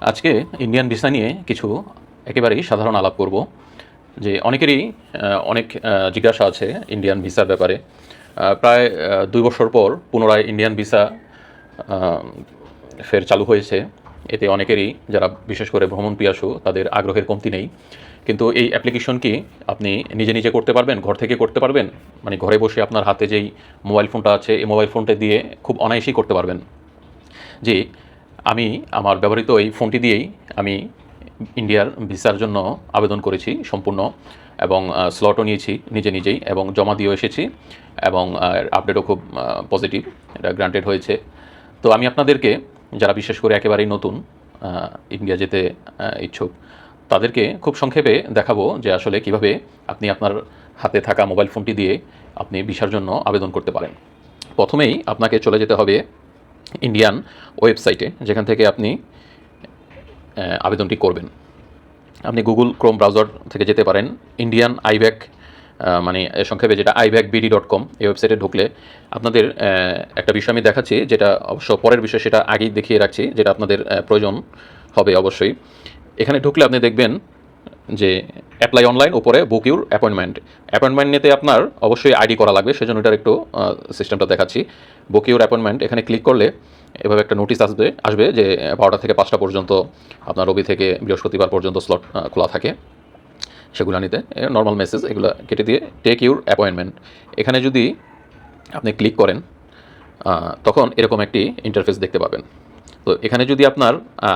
আজকে Indian visa নিয়ে কিছু একেবারেই সাধারণ আলাপ করব যে অনেকেরই অনেক জিজ্ঞাসা আছে ইন্ডিয়ান ভিসার ব্যাপারে। প্রায় 2 বছর পর পুনরায় ইন্ডিয়ান ভিসা ফের চালু হয়েছে। এতে অনেকেরই যারা বিশেষ করে ভ্রমণ পিয়াসু তাদের আগ্রহের কমতি নেই। কিন্তু এই অ্যাপ্লিকেশন কি আপনি নিজে নিজে করতে পারবেন, ঘর থেকে করতে পারবেন? মানে ঘরে বসে আপনার হাতে যেই মোবাইল ফোনটা আছে এই মোবাইল ফোনটা দিয়ে খুব অনায়াসেই করতে পারবেন। যে আমি আমার ব্যবহৃত এই ফোনটি দিয়েই আমি ইন্ডিয়ার ভিসার জন্য আবেদন করেছি সম্পূর্ণ, এবং স্লটও নিয়েছি নিজে নিজেই, এবং জমা দিয়েও এসেছি, এবং আপডেটও খুব পজিটিভ, এটা গ্রান্টেড হয়েছে। তো আমি আপনাদেরকে, যারা বিশেষ করে একেবারেই নতুন ইন্ডিয়া যেতে ইচ্ছুক, তাদেরকে খুব সংক্ষেপে দেখাবো যে আসলে কিভাবে আপনি আপনার হাতে থাকা মোবাইল ফোনটি দিয়ে আপনি ভিসার জন্য আবেদন করতে পারেন। প্রথমেই আপনাকে চলে যেতে হবে ইন্ডিয়ান ওয়েবসাইটে, যেখান থেকে আপনি আবেদনটি করবেন। আপনি গুগল ক্রোম ব্রাউজার থেকে যেতে পারেন। ইন্ডিয়ান আইব্যাক, মানে সংক্ষেপে যেটা iBackBD.com, এই ওয়েবসাইটে ঢুকলে আপনাদের একটা বিষয় আমি দেখাচ্ছি, যেটা অবশ্য পরের বিষয়, সেটা আগেই দেখিয়ে রাখছি, যেটা আপনাদের প্রয়োজন হবে অবশ্যই। এখানে ঢুকলে আপনি দেখবেন যে অ্যাপ্লাই অনলাইন, উপরে বুক ইউর অ্যাপয়েন্টমেন্ট। অ্যাপয়েন্টমেন্ট নিতে আপনার অবশ্যই আইডি করা লাগবে, সেজন্য এটার একটু সিস্টেমটা দেখাচ্ছি। বুক ইউর অ্যাপয়েন্টমেন্ট এখানে ক্লিক করলে এভাবে একটা নোটিশ আসবে যে 12টা থেকে 5টা পর্যন্ত আপনার রবি থেকে বৃহস্পতিবার পর্যন্ত স্লট খোলা থাকে। সেগুলো নিতে নর্মাল মেসেজ এগুলো কেটে দিয়ে টেক ইউর অ্যাপয়েন্টমেন্ট এখানে যদি আপনি ক্লিক করেন, তখন এরকম একটি ইন্টারফেস দেখতে পাবেন। তো এখানে যদি আপনার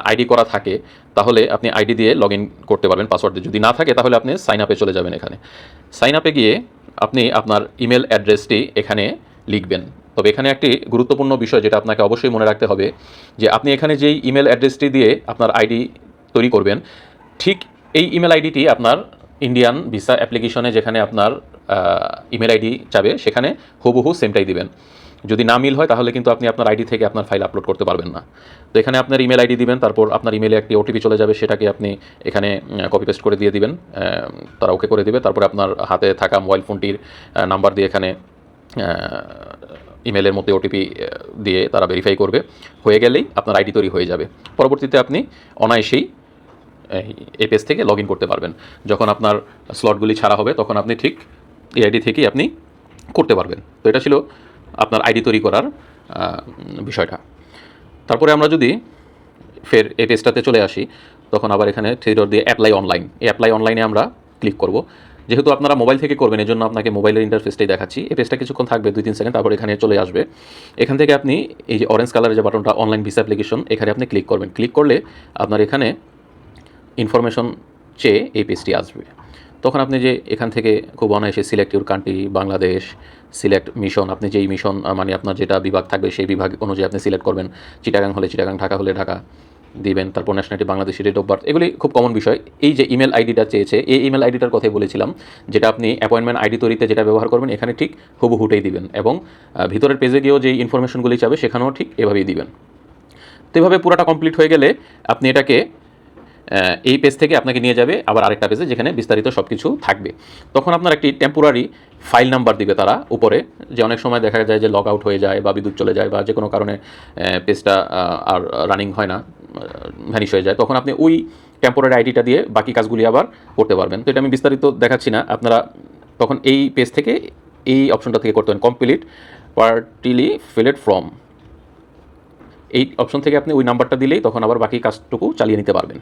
আইডি করা থাকে তাহলে আপনি আইডি দিয়ে লগ ইন করতে পারবেন পাসওয়ার্ড দিয়ে। যদি না থাকে তাহলে আপনি সাইন আপে চলে যাবেন। এখানে সাইন আপে গিয়ে আপনি আপনার ইমেল অ্যাড্রেসটি এখানে লিখবেন। তবে এখানে একটি গুরুত্বপূর্ণ বিষয় যেটা আপনাকে অবশ্যই মনে রাখতে হবে, যে আপনি এখানে যেই ইমেল অ্যাড্রেসটি দিয়ে আপনার আইডি তৈরি করবেন, ঠিক এই ইমেল আইডিটি আপনার ইন্ডিয়ান ভিসা অ্যাপ্লিকেশনে যেখানে আপনার ইমেল আইডি চাবে সেখানে হুবহু সেমটাই দিবেন। যদি না মিল হয় তাহলে কিন্তু আপনি আপনার আইডি থেকে আপনার ফাইল আপলোড করতে পারবেন না। তো এখানে আপনার ইমেল আইডি দিবেন, তারপর আপনার ইমেলে একটি ওটিপি চলে যাবে, সেটাকে আপনি এখানে কপি পেস্ট করে দিয়ে দিবেন, তারা ওকে করে দিবে। তারপরে আপনার হাতে থাকা মোবাইল ফোনটির নাম্বার দিয়ে এখানে ইমেলের মধ্যে ওটিপি দিয়ে তারা ভেরিফাই করবে। হয়ে গেলেই আপনার আইডি তৈরি হয়ে যাবে। পরবর্তীতে আপনি অনায়াসেই এই পেজ থেকে লগ ইন করতে পারবেন। যখন আপনার স্লটগুলি ছাড়া হবে তখন আপনি ঠিক এই আইডি থেকেই আপনি করতে পারবেন। তো এটা ছিল আপনার আইডি তৈরি করার বিষয়টা। তারপরে আমরা যদি ফের এই পেজটাতে চলে আসি, তখন আবার এখানে থ্রি ডট দিয়ে অ্যাপ্লাই অনলাইন, এই অ্যাপ্লাই অনলাইনে আমরা ক্লিক করব। যেহেতু আপনারা মোবাইল থেকে করবেন, এজন্য আপনাকে মোবাইলের ইন্টারফেসটাই দেখাচ্ছি। এই পেজটা কিছুক্ষণ থাকবে, 2-3 সেকেন্ড, তারপর এখানে চলে আসবে। এখান থেকে আপনি এই যে অরেঞ্জ কালারের যে বাটনটা অনলাইন ভিসা অ্যাপ্লিকেশন, এখানে আপনি ক্লিক করবেন। ক্লিক করলে আপনার এখানে ইনফরমেশন চেয়ে এই পেজটি আসবে। তখন আপনি যে এখান থেকে খুব অনায়াসে select your country, Bangladesh, select mission, আপনি যেই মিশন মানে আপনার যেটা বিভাগ থাকবে সেই বিভাগ অনুযায়ী আপনি সিলেক্ট করবেন। চিটাগাং হলে চিটাগাং, ঢাকা হলে ঢাকা দিবেন। তারপর nationality Bangladeshi, date of birth, এগুলি খুব কমন বিষয়। এই যে ইমেল আইডিটা চেয়েছে, এই ইমেল আইডিটার কথাই বলেছিলাম, যেটা আপনি অ্যাপয়েন্টমেন্ট আইডি তৈরিতে যেটা ব্যবহার করবেন এখানে ঠিক হুবহুটাই দিবেন, এবং ভিতরের পেজে গিয়েও যে ইনফরমেশনগুলি চাবে সেখানেও ঠিক এভাবেই দিবেন। তো এভাবে পুরোটা কমপ্লিট হয়ে গেলে আপনি এটাকে এই পেজ থেকে আপনাকে নিয়ে যাবে আবার আরেকটা পেজে, যেখানে বিস্তারিত সব কিছু থাকবে। তখন আপনার একটি টেম্পোরারি ফাইল নাম্বার দিবে তারা উপরে, যে অনেক সময় দেখা যায় যে লগ আউট হয়ে যায় বা বিদ্যুৎ চলে যায় বা যে কোনো কারণে পেজটা আর রানিং হয় না, ভ্যানিশ হয়ে যায়, তখন আপনি ওই টেম্পোরারি আইডিটা দিয়ে বাকি কাজগুলি আবার করতে পারবেন। তো এটা আমি বিস্তারিত দেখাচ্ছি না, আপনারা তখন এই পেজ থেকে এই অপশনটা থেকে করতে পারেন, কমপ্লিট পার্টিলি ফিলেড ফর্ম। এই অপশন থেকে আপনি ওই নাম্বারটা দিলেই তখন আবার বাকি কাজটুকু চালিয়ে নিতে পারবেন।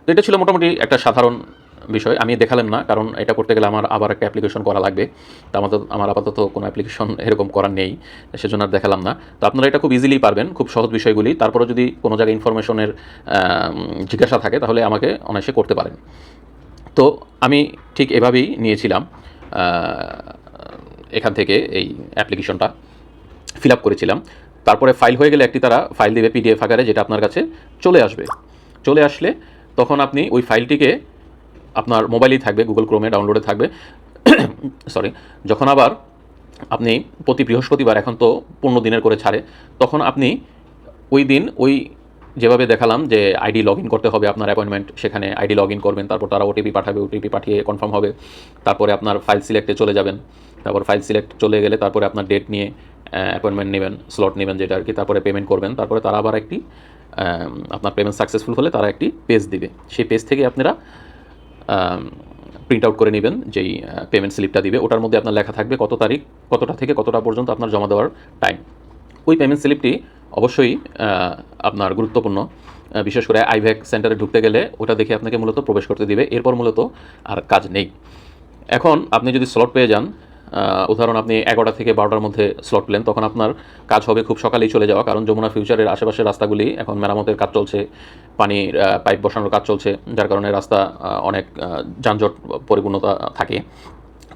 তো এটা ছিল মোটামুটি একটা সাধারণ বিষয়। আমি দেখালাম না, কারণ এটা করতে গেলে আমার আবার একটা অ্যাপ্লিকেশন করা লাগবে। তো আমার আপাতত কোনো অ্যাপ্লিকেশন এরকম করার নেই, সেজন্য আর দেখালাম না। তো আপনারা এটা খুব ইজিলি পারবেন, খুব সহজ বিষয়গুলি। তারপরে যদি কোনো জায়গায় ইনফরমেশনের জিজ্ঞাসা থাকে তাহলে আমাকে অনায়াসে করতে পারেন। তো আমি ঠিক এভাবেই নিয়েছিলাম, এখান থেকে এই অ্যাপ্লিকেশনটা ফিল আপ করেছিলাম। তারপরে ফাইল হয়ে গেলে একটি তারা ফাইল দেবে পিডিএফ আকারে, যেটা আপনার কাছে চলে আসবে। চলে আসলে তখন আপনি ওই ফাইলটিকে, আপনার মোবাইলেই থাকবে, গুগল ক্রোমে ডাউনলোডে থাকবে সরি। যখন আবার আপনি প্রতি বৃহস্পতিবার, এখন তো 15 দিনের করে ছাড়ে, তখন আপনি ওই দিন ওই যেভাবে দেখালাম যে আইডি লগ ইন করতে হবে আপনার অ্যাপয়েন্টমেন্ট, সেখানে আইডি লগ ইন করবেন, তারপর তারা ওটিপি পাঠাবে, ওটিপি পাঠিয়ে কনফার্ম হবে। তারপরে আপনার ফাইল সিলেক্টে চলে যাবেন। তারপর ফাইল সিলেক্ট চলে গেলে তারপরে আপনার ডেট নিয়ে অ্যাপয়েন্টমেন্ট নেবেন, স্লট নেবেন যেটা আর কি, তারপরে পেমেন্ট করবেন। তারপরে তারা আবার একটি আপনার পেমেন্ট সাকসেসফুল হলে তারা একটি পেজ দিবে, সেই পেজ থেকে আপনারা প্রিন্ট আউট করে নেবেন, যেই পেমেন্ট স্লিপটা দিবে ওটার মধ্যে আপনার লেখা থাকবে কত তারিখ কতটা থেকে কতটা পর্যন্ত আপনার জমা দেওয়ার টাইম। ওই পেমেন্ট স্লিপটি অবশ্যই আপনার গুরুত্বপূর্ণ, বিশেষ করে আইভ্যাক সেন্টারে ঢুকতে গেলে ওটা দেখে আপনাকে মূলত প্রবেশ করতে দিবে, এরপর মূলত আর কাজ নেই। এখন আপনি যদি স্লট পেয়ে যান, উদাহরণ আপনি 11টা থেকে 12টার মধ্যে স্লট পেলেন, তখন আপনার কাজ হবে খুব সকালেই চলে যাওয়া, কারণ যমুনা ফিউচারের আশেপাশের রাস্তাগুলি এখন মেরামতের কাজ চলছে, পানির পাইপ বসানোর কাজ চলছে, যার কারণে রাস্তা অনেক যানজট পরিপূর্ণতা থাকে।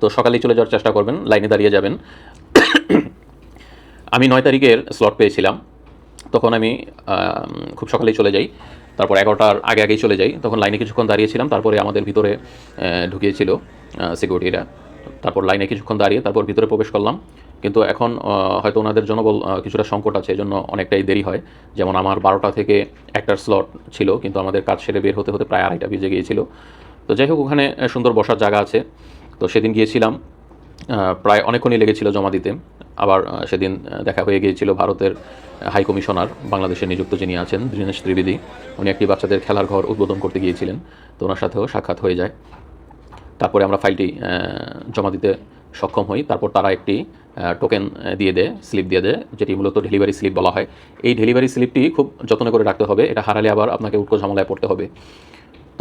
তো সকালেই চলে যাওয়ার চেষ্টা করবেন, লাইনে দাঁড়িয়ে যাবেন। আমি 9 তারিখের স্লট পেয়েছিলাম, তখন আমি খুব সকালেই চলে যাই, তারপর 11টার আগে আগেই চলে যাই, তখন লাইনে কিছুক্ষণ দাঁড়িয়েছিলাম, তারপরে আমাদের ভিতরে ঢুকিয়েছিল সিকিউরিটিরা, তারপর লাইনে কিছুক্ষণ দাঁড়িয়ে তারপর ভিতরে প্রবেশ করলাম। কিন্তু এখন হয়তো ওনাদের জনবল কিছুটা সংকট আছে, এই জন্য অনেকটাই দেরি হয়। যেমন আমার 12টা থেকে 1টার স্লট ছিল, কিন্তু আমাদের কাজ সেরে বের হতে হতে প্রায় 2:30 বেজে গিয়েছিল। তো যাই হোক, ওখানে সুন্দর বসার জায়গা আছে, তো সেদিন গিয়েছিলাম, প্রায় অনেকক্ষণই লেগেছিল জমা দিতে। আবার সেদিন দেখা হয়ে গিয়েছিল ভারতের হাই কমিশনার বাংলাদেশে নিযুক্ত যিনি আছেন, দীনেশ ত্রিবেদী, উনি একটি বাচ্চাদের খেলার ঘর উদ্বোধন করতে গিয়েছিলেন, তো ওনার সাথেও সাক্ষাৎ হয়ে যায়। তারপরে আমরা ফাইলটি জমা দিতে সক্ষম হই, তারপর তারা একটি টোকেন দিয়ে দেয়, স্লিপ দিয়ে দেয়, যেটি মূলত ডেলিভারি স্লিপ বলা হয়। এই ডেলিভারি স্লিপটি খুব যত্ন করে রাখতে হবে, এটা হারালে আবার আপনাকে উটকো ঝামেলায় পড়তে হবে।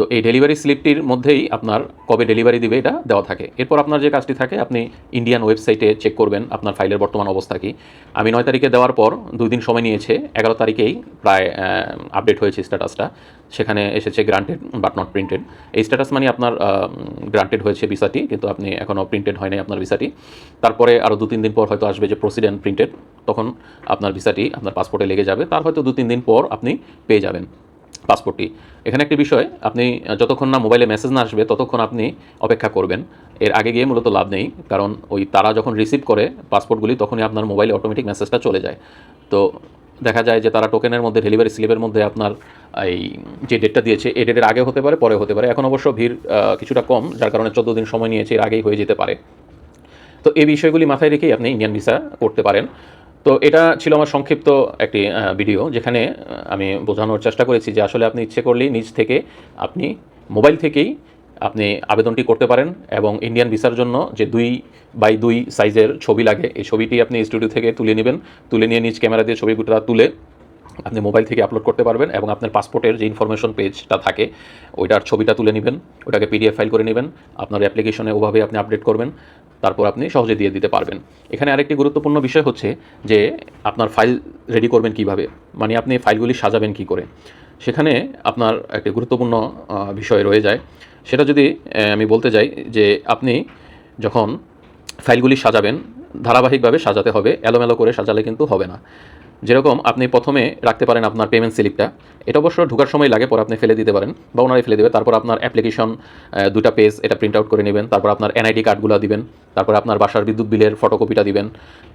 তো এই ডেলিভারি স্লিপটির মধ্যেই আপনার কবে ডেলিভারি দিবে এটা দেওয়া থাকে। এরপর আপনার যে কাজটি থাকে, আপনি ইন্ডিয়ান ওয়েবসাইটে চেক করবেন আপনার ফাইলের বর্তমান অবস্থা কী। আমি 9 তারিখে দেওয়ার পর 2 দিন সময় নিয়েছে, 11 তারিখেই প্রায় আপডেট হয়েছে স্ট্যাটাসটা, সেখানে এসেছে গ্রান্টেড বাট নট প্রিন্টেড। এই স্ট্যাটাস মানে আপনার গ্রান্টেড হয়েছে ভিসাটি, কিন্তু আপনি এখনও প্রিন্টেড হয় নাই আপনার ভিসাটি। তারপরে আরও 2-3 দিন পর হয়তো আসবে যে প্রসিড অ্যান্ড প্রিন্টেড, তখন আপনার ভিসাটি আপনার পাসপোর্টে লেগে যাবে, তার হয়তো 2-3 দিন পর আপনি পেয়ে যাবেন পাসপোর্টটি। এখানে একটি বিষয়, আপনি যতক্ষণ না মোবাইলে মেসেজ না আসবে ততক্ষণ আপনি অপেক্ষা করবেন, এর আগে গিয়ে মূলত লাভ নেই, কারণ ওই তারা যখন রিসিভ করে পাসপোর্টগুলি তখনই আপনার মোবাইলে অটোমেটিক মেসেজটা চলে যায়। তো দেখা যায় যে তারা টোকেনের মধ্যে, ডেলিভারি স্লিপের মধ্যে আপনার এই যে ডেটটা দিয়েছে এই ডেটের আগে হতে পারে, পরে হতে পারে। এখন অবশ্য ভিড় কিছুটা কম, যার কারণে 14 দিন সময় নিয়েছে, এর আগেই হয়ে যেতে পারে। তো এই বিষয়গুলি মাথায় রেখেই আপনি ইন্ডিয়ান ভিসা করতে পারেন। তো এটা ছিল আমার সংক্ষিপ্ত একটি ভিডিও, যেখানে আমি বোঝানোর চেষ্টা করেছি যে আসলে আপনি ইচ্ছে করলেই নিজ থেকে আপনি মোবাইল থেকেই আপনি আবেদনটি করতে পারেন, এবং ইন্ডিয়ান ভিসার জন্য যে 2x2 সাইজের ছবি লাগে, এই ছবিটি আপনি স্টুডিও থেকে তুলে নেবেন, তুলে নিয়ে নিজ ক্যামেরা দিয়ে ছবিটা তুলে আপনি মোবাইল থেকে আপলোড করতে পারবেন, এবং আপনার পাসপোর্টের যে ইনফরমেশন পেজটা থাকে ওইটার ছবিটা তুলে নেবেন, ওটাকে পিডিএফ ফাইল করে নেবেন, আপনার অ্যাপ্লিকেশনে ওভাবে আপনি আপডেট করবেন, তারপর আপনি সহজে দিয়ে দিতে পারবেন। এখানে আরেকটি গুরুত্বপূর্ণ বিষয় হচ্ছে যে আপনার ফাইল রেডি করবেন কিভাবে, মানে আপনি ফাইলগুলি সাজাবেন কি করে, সেখানে আপনার একটি গুরুত্বপূর্ণ বিষয় রয়ে যায়। সেটা যদি আমি বলতে যাই, যে আপনি যখন ফাইলগুলি সাজাবেন ধারাবাহিকভাবে সাজাতে হবে, এলোমেলো করে সাজালে কিন্তু হবে না। যেরকম আপনি প্রথমে রাখতে পারেন আপনার পেমেন্ট স্লিপটা, এটা অবশ্য ঢোকার সময় লাগে, পরে আপনি ফেলে দিতে পারেন বা ওনারাই ফেলে দেবে। তারপর আপনার অ্যাপ্লিকেশন 2টা পেজ, এটা প্রিন্ট আউট করে নেবেন, তারপর আপনার এনআইডি কার্ডগুলো দিবেন, তারপর আপনার বাসার বিদ্যুৎ বিলের ফটোকপিটা দিবেন,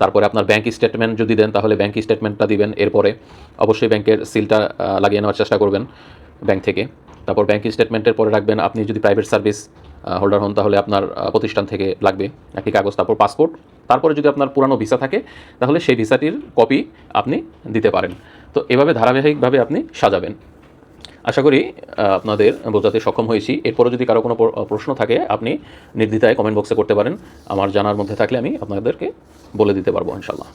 তারপরে আপনার ব্যাঙ্ক স্টেটমেন্ট যদি দেন তাহলে ব্যাঙ্ক স্টেটমেন্টটা দিবেন। এরপরে অবশ্যই ব্যাংকের সিলটা লাগিয়ে নেওয়ার চেষ্টা করবেন ব্যাংক থেকে। তারপর ব্যাঙ্ক স্টেটমেন্টের পরে রাখবেন, আপনি যদি প্রাইভেট সার্ভিস হোল্ডার হন তাহলে আপনার প্রতিষ্ঠান থেকে লাগবে একটি কাগজ, তারপর পাসপোর্ট, তারপরে যদি আপনার পুরানো ভিসা থাকে তাহলে সেই ভিসাটির কপি আপনি দিতে পারেন। তো এভাবে ধারাবাহিকভাবে আপনি সাজাবেন। আশা করি আপনাদের বোঝাতে সক্ষম হয়েছি। এরপরও যদি কারো কোনো প্রশ্ন থাকে আপনি নির্দ্বিধায় কমেন্ট বক্সে করতে পারেন, আমার জানার মধ্যে থাকলে আমি আপনাদেরকে বলে দিতে পারবো ইনশাল্লাহ।